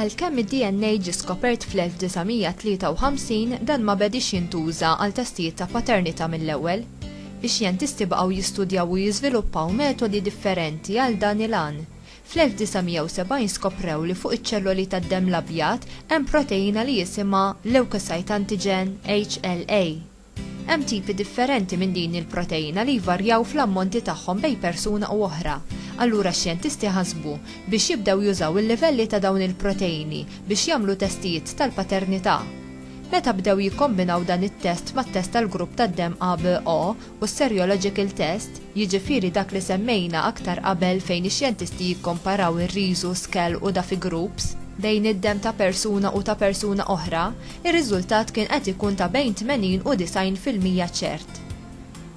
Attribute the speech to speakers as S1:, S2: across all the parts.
S1: Għalkemm id-DNA ġie skopert fl-1953 dan ma bedix jintuża għal testijiet ta' paternità mill-ewwel. Ix-xjentisti baqgħu jistudjaw u jiżviluppaw metodi differenti għal dan il-għan. Fl-1970 skoprew li fuq iċ-ċelloli tad-demm l-abjad hemm proteina li jisimha leukocyte antigen HLA. Hemm tipi differenti minn din il-proteina li jvarjaw fl-ammonti tagħhom bejn persuna u oħra. Allura x-xjentisti ħasbu biex jibdew jużaw il-livelli ta' dawn il-proteini biex jagħmlu testijiet tal-paternità. Meta bdew jikkombinaw dan it-test mat-test tal-grupp tad-demm ABO u s-serological test, jiġifieri dak li semmejna aktar qabel fejn ix-xjentisti jikkomparaw ir-rhesus, kell u daffy groups bejn id-demm ta' persuna u ta' persuna oħra, ir-riżultat kien qed ikun ta' bejn 80 u 90% ċert.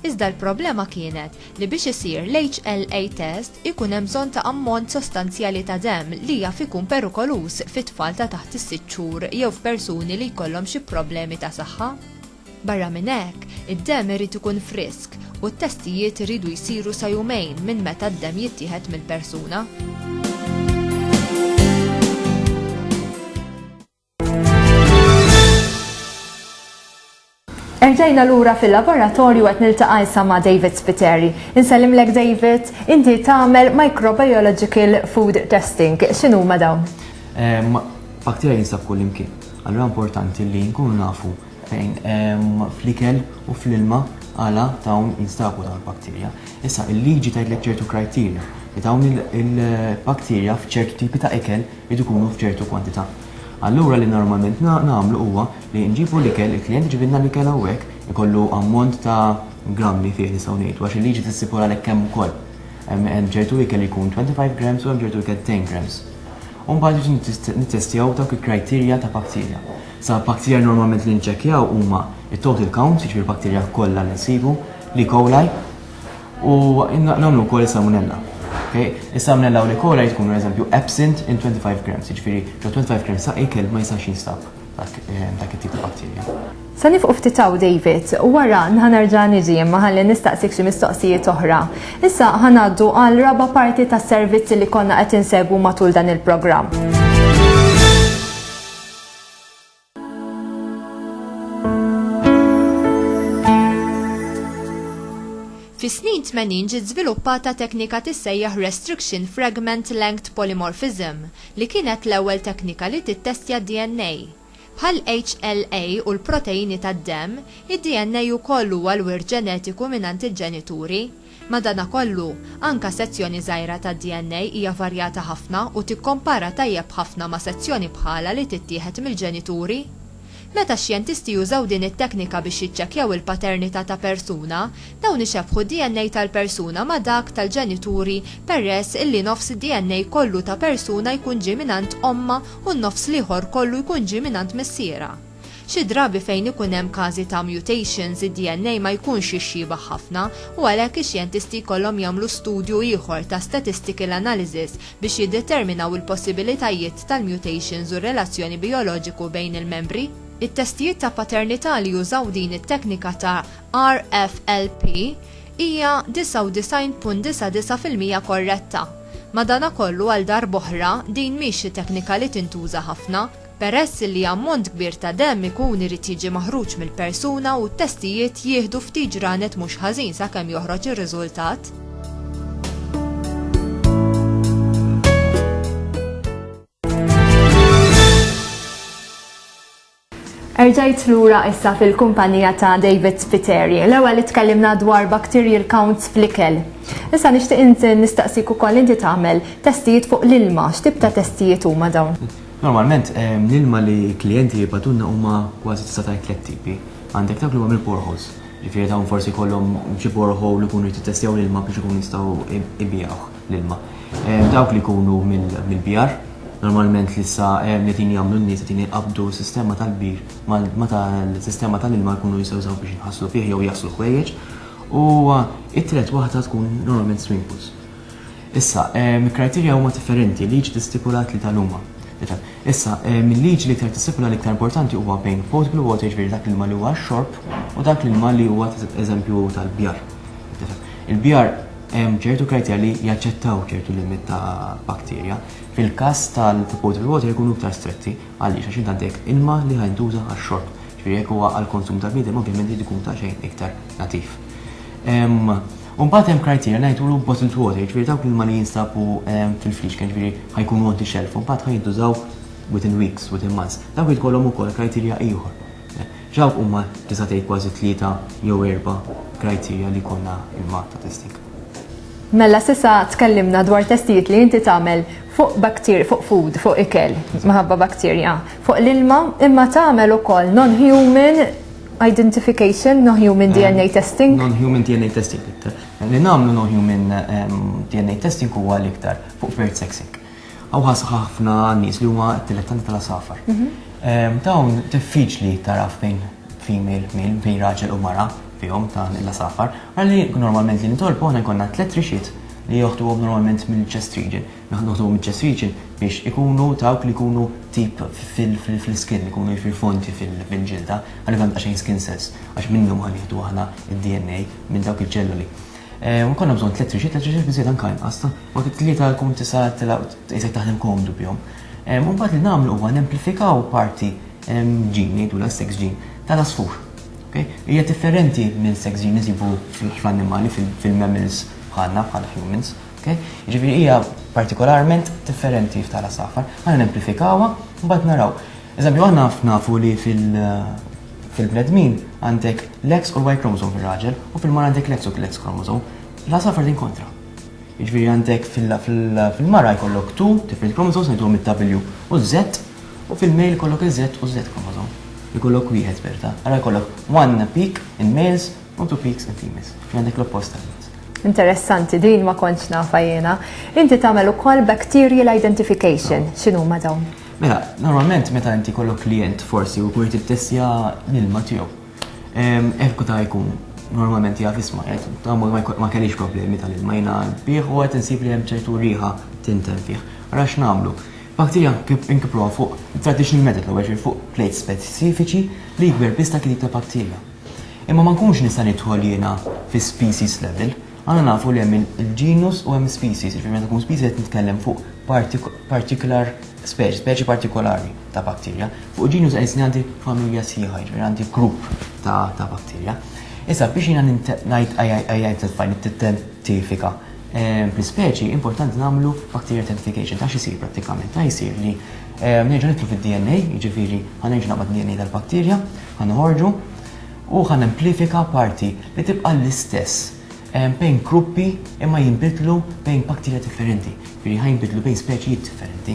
S1: Iżda l-problema kienet li biex isir l-HLA test ikun hemm bżonn ta' ammont sostanzjali ta' demm li jaf ikun perikolus fit-tfal ta' taħt is-sitt xhur jew f'persuni li jkollhom xi problemi ta' saħħa. Barra minn hekk, id-demm irid ikun frisk u t-testijiet iridu jsiru sa jumejn minn meta d-demm jittieħed mill-persuna.
S2: Erġajna lura fil-laboratorju qed niltaqa' issa ma' David Spiteri. Insellimlek David, inti tagħmel microbiological food testing. X'inhuma dawn?
S3: Bakterja jinsab kull imkien. Allura importanti li nkunu nafu fl-ikel u fl-ilma għala dawn jinstabu dawn il-bakterja. Issa il-liġi tgħidlek ċertu kriterja li dawn il-bakterja f'ċertu tipi ta' ikel jridu jkunu f'ċertu kwantità. Allura li normalment nagħmlu huwa li nġibu l-ikel, il-klient ġibilna l-ikel hawnhekk ikollu ammont ta' grammi fih nistgħu ngħidu għax il-liġi tissipura lek kemm ukoll. Hemm ċertu ikel jkun 25 grams u hemm ċertu ikel 10 grams. U mbagħad nittestjaw dawk il-kriterja ta' bakterja. Sa bakterja normalment li nċekkjaw huma it-total count, jiġifieri bakterja kollha li nsibu, li coli u nagħmlu wkoll salmonella. Is-salmonella u l-kola jtkun eżempju absent in 25 grams, jiġifieri ġo 25 grams sa' ikel ma jistax jinstab dak it-tip ta' bakterja.
S2: Sa nifqu ftitaw David, wara ħanerġa' niġi imma ħalli nistaqsik xi mistoqsijiet oħra. Issa ħanaddu għal raba parti tas-servizzi li konna qed insegwu matul dan il-programm.
S1: Fis-snin 80 ġiet żviluppata teknika tissejjaħ Restriction Fragment Length Polymorphism li kienet l-ewwel teknika li tittestja DNA. Bħal HLA u l-proteini tad-demm, id-DNA ukoll huwa l-wirt ġenetiku mingħand il-ġenituri. Madankollu, anke sezzjoni żgħira tad-DNA hija varjata ħafna u tikkompara tajjeb ħafna ma' sezzjoni bħala li tittieħed mill-ġenituri. Meta x-xjentisti jużaw din it-teknika biex jiċċekkjaw il-paternità ta' persuna, dawn ixebħu DNA tal-persuna ma' dak tal-ġenituri peress illi nofs DNA kollu ta' persuna jkun ġie mingħand omma u n-nofs liħor kollu jkun ġie mingħand missiera. Xi drabi fejn ikun hemm każi ta' mutations id-DNA ma jkunx jixxibaħ ħafna u għalhekk ix-xjentisti jkollhom jagħmlu studju ieħor ta' statistical analysis biex jiddeterminaw il-possibilitajiet tal-mutations u relazzjoni bioloġiku bejn il-membri. It-testijiet ta' paternità li jużaw din it-teknika ta' RFLP hija 99.99% korretta. Madankollu għal darb'oħra din mhix teknika li tintuża ħafna, peress li ammont kbir ta' demm ikun irid jiġi maħruġ mill-persuna u t-testijiet jieħdu ftit ġranet mhux ħażin sakemm joħroġ ir-riżultat.
S2: Erġajt lura issa fil-kumpanija ta' David Spiteri. L-ewwel tkellimna dwar bacterial counts fl-ikel. Issa nixtieq nistaqsik ukoll inti tagħmel testijiet fuq l-ilma. X'tib ta' testijiet huma dawn?
S3: Normalment l-ilma li klijenti jibgħatulna huma kważi tista' tgħid tliet tipi. Għandek dak li huwa mill-boreholes. Ġifieri dawn forsi jkollhom xi borehole li jkunu jittestjaw l-ilma biex ikunu jistgħu jbijgħu l-ilma. Dawk li jkunu mill-bjar. Normalment li sa qegħdin jagħmlu n-nies qegħdin jqabdu s-sistema tal-bir meta l-sistema tal-ilma jkunu jistgħu biex jinħasslu fih jew jaslu ħwejjeġ u it-tielet waħda tkun normalment swimming pools. Issa, mill-kriterja huma differenti, liġi tistipulat li tal-huma. Issa, mill-liġi li iktar tistipula li iktar importanti huwa bejn potable water ġifieri dak l-ilma li huwa x-xorb u dak l-ilma li huwa eżempju tal-bjar. Il-bjar ċertu kriterja li jaċċettaw ċertu limit ta' bakterja. Fil-każ tal-potable water jkunu iktar stretti għaliex għax għandek ilma li ħajntuża għax-xorb. Ġifieri jekk huwa għall-konsum tal-bniedem ovvjament jrid ikun ta' xejn iktar natif. Mbagħad hemm kriterja ngħidulu bottled water, ġifieri dawk l-ilma li jinstabu fil-friġ kien ġifieri ħajkunu on the shelf, mbagħad ħajintużaw within weeks, within months. Dawk jitkollhom ukoll kriterja ieħor. Ġawk huma tista' tgħid kważi 3 jew 4 kriterja li konna ilma ta' testing.
S2: Mella sissa tkellimna dwar testijiet li inti tagħmel fuq bakterja, fuq food, fuq ikel, maħabba bakterja, fuq l-ilma, imma tagħmel ukoll non-human identification, non-human DNA testing.
S3: Non-human DNA testing. Li nagħmlu non-human DNA testing huwa l-iktar fuq bird sexing. Aw ħafna nies li huma dilettanti tal-asafar. Dawn diffiċli tara fejn female, male, fejn raġel u mara fihom ta' l-asafar, għalli normalment li nitolbu ħana jkollna 3 rixiet li joħduhom normalment mill-chest region. Naħduhom mill-chest region biex ikunu dawk li jkunu tip fil-skin, ikunu fil-fonti fil-ġilda, għalli għandha xejn skin cells, għax minnhom ħanieħdu aħna id-DNA minn dawk il-ċelluli. Konna bżonn 3 rixiet biżejjed anke inqas, ma tlieta tkun tista' tisek taħdem komdu bihom. Mbagħad li nagħmlu huwa nemplifikaw parti ġini dula sex gene tal-asfur. Hija differenti minn sex gene nisibu fl-annimali fil-mammals bħalna bħala humans. Ġifieri hija partikolarment differenti tal-asafar. Ħana nemplifikawha mbagħad naraw. Eżempju aħna nafu li fil-bnedmin għandek l-X u l-Y chromosome fil-raġel u fil-mara għandek l-X u l-X chromosome. L-asafar din kontra. Ġifieri għandek fil-mara jkollok 2 different chromosomes ngħidulhom it-W u Z u fil-male jkollok il-Z u Z chromosome. Jkollok wieħed berta. Ara jkollok 1 peak in males u 2 peaks in females. Għandek l-opposta.
S2: Interessanti, din ma kontx nafa jiena. Inti tagħmel ukoll bacterial identification. X'inhuma dawn?
S3: Mela, normalment meta inti kollok klient forsi u kull tittestja l-ilma tiegħu. Ekku ta' jkun normalment jaf isma' ma kellix problemi tal-ilma jiena bih u qed insib li hemm ċertu riħa tintem fih. Ara x'nagħmlu? Bakterja inkipruha fuq traditional method l-ewwel fuq plates speċifiċi li jikber biss dak ta' bakterja. Imma ma nkunx nista' nidħol jiena fi species level, għandna nafu li hemm il-genus u hemm species, ġifieri meta tkun species qed nitkellem fuq particular speċi partikolari ta' bakterja. Fuq genus qed għandi familja sieħa, ġifieri għandi grupp ta' bakterja. Issa biex jiena identifika fl-speċi importanti nagħmlu bacterial identification ta' xisir prattikament. Ta' jisir li nerġa' nitlu fid-DNA, jiġifieri ħanerġa' naqbad DNA tal-bakterja, ħanoħorġu u ħanamplifika parti li tibqa' l-istess bejn gruppi imma jinbidlu bejn bakterja differenti, jiġifieri ħajinbidlu bejn speċijiet differenti.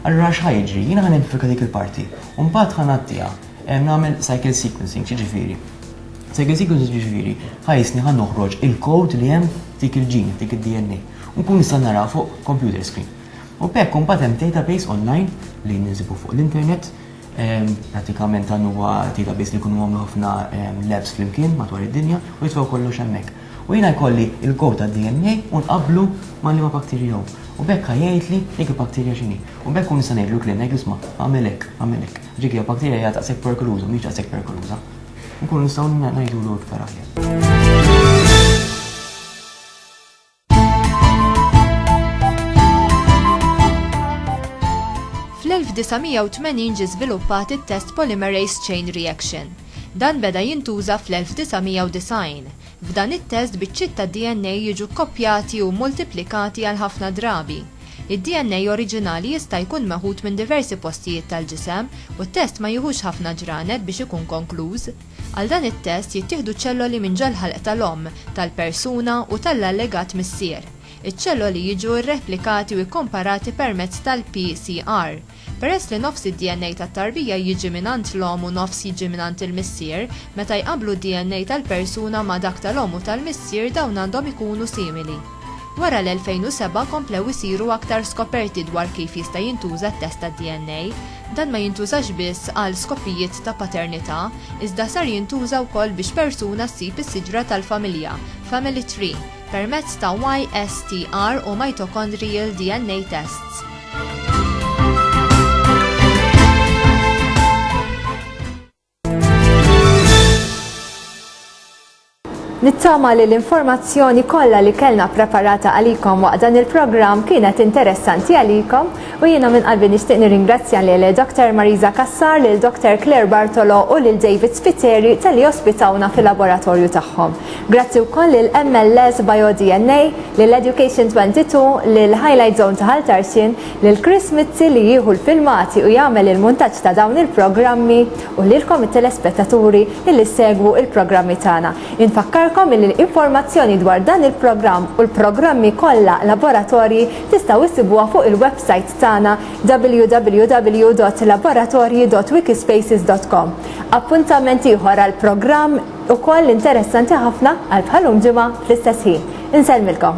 S3: Allura x'ħajġri, jiena ħanamplifika dik il-parti u mbagħad ħanaddija nagħmel cycle sequencing, jiġifieri. Cycle sequencing jiġifieri ħajsni ħanoħroġ il-kod li hemm dik il-ġin, dik il-DNA. Nkun nista' nara fuq computer screen. U bekk imbagħad hemm database online li ninsibu fuq l-internet. Pratikament dan huwa database li jkunu għamlu ħafna labs flimkien madwar id-dinja u jitfgħu kollox hemmhekk. U jiena jkolli il-kod tad-DNA u nqabblu ma' liema bakterja hu. U bekk ħajjgħidli dik il-bakterja x'inhi. U bekk kun nista' ngħidlu klien ngħid isma' għamel hekk, għamel hekk. Dik hija bakterja hija taqsek perkoluża, mhix taqsek perkoluża. Nkunu nistgħu ngħidulu iktar aħjar.
S1: Fl-1980 ġie żviluppat it-test polymerase chain reaction. Dan beda jintuża fl-1990. F'dan it-test biċċiet ta' DNA jiġu koppjati u multiplikati għal ħafna drabi. Id-DNA oriġinali jista' jkun meħud minn diversi postijiet tal-ġisem u t-test ma jieħux ħafna ġranet biex ikun konkluż. Għal dan it-test jittieħdu ċelloli minn ġol-ħalq tal-omm, tal-persuna u tal-allegat missier. Iċ-ċelloli jiġu rreplikati u kkomparati permezz tal-PCR. Peress li nofs id-DNA tat-tarbija jiġi minant l-om u nofs jiġi minant il-missier, meta jqablu DNA tal-persuna ma' dak tal-om u tal-missier dawn għandhom ikunu simili. Wara l-2007 komplew isiru aktar skoperti dwar kif jista' jintuża t-test tad-DNA, dan ma jintużax biss għal skopijiet ta' paternità, iżda sar jintuża wkoll biex persuna ssib is-siġra tal-familja, family tree, permezz ta' YSTR u mitochondrial DNA tests.
S2: Nittama li l-informazzjoni kollha li kellna preparata għalikom waqt dan il-programm kienet interessanti għalikom u jiena minn qalbi nixtieq nirringrazzja lil Dr. Marisa Kassar, lil Dr. Claire Bartolo u lil David Spiteri tal-li ospitawna fil-laboratorju tagħhom. Grazzi wkoll lil MLS BioDNA, lil Education 22, lil Highlight Zone ta' Ħaltarxin, lil Chris Mizzi li jieħu l-filmati u jagħmel il-muntaġġ ta' dawn il-programmi u lilkom it-telespettaturi li segwu il-programmi tagħna. Infakkarkom li l-informazzjoni dwar dan il-programm u l-programmi kollha laboratorji tistgħu issibuha fuq il-website tagħna www.laboratorji.wikispaces.com. Appuntamenti ieħor għall-programm ukoll interessanti ħafna għal bħalhom ġimgħa fl-istess ħin. Insellmilkom.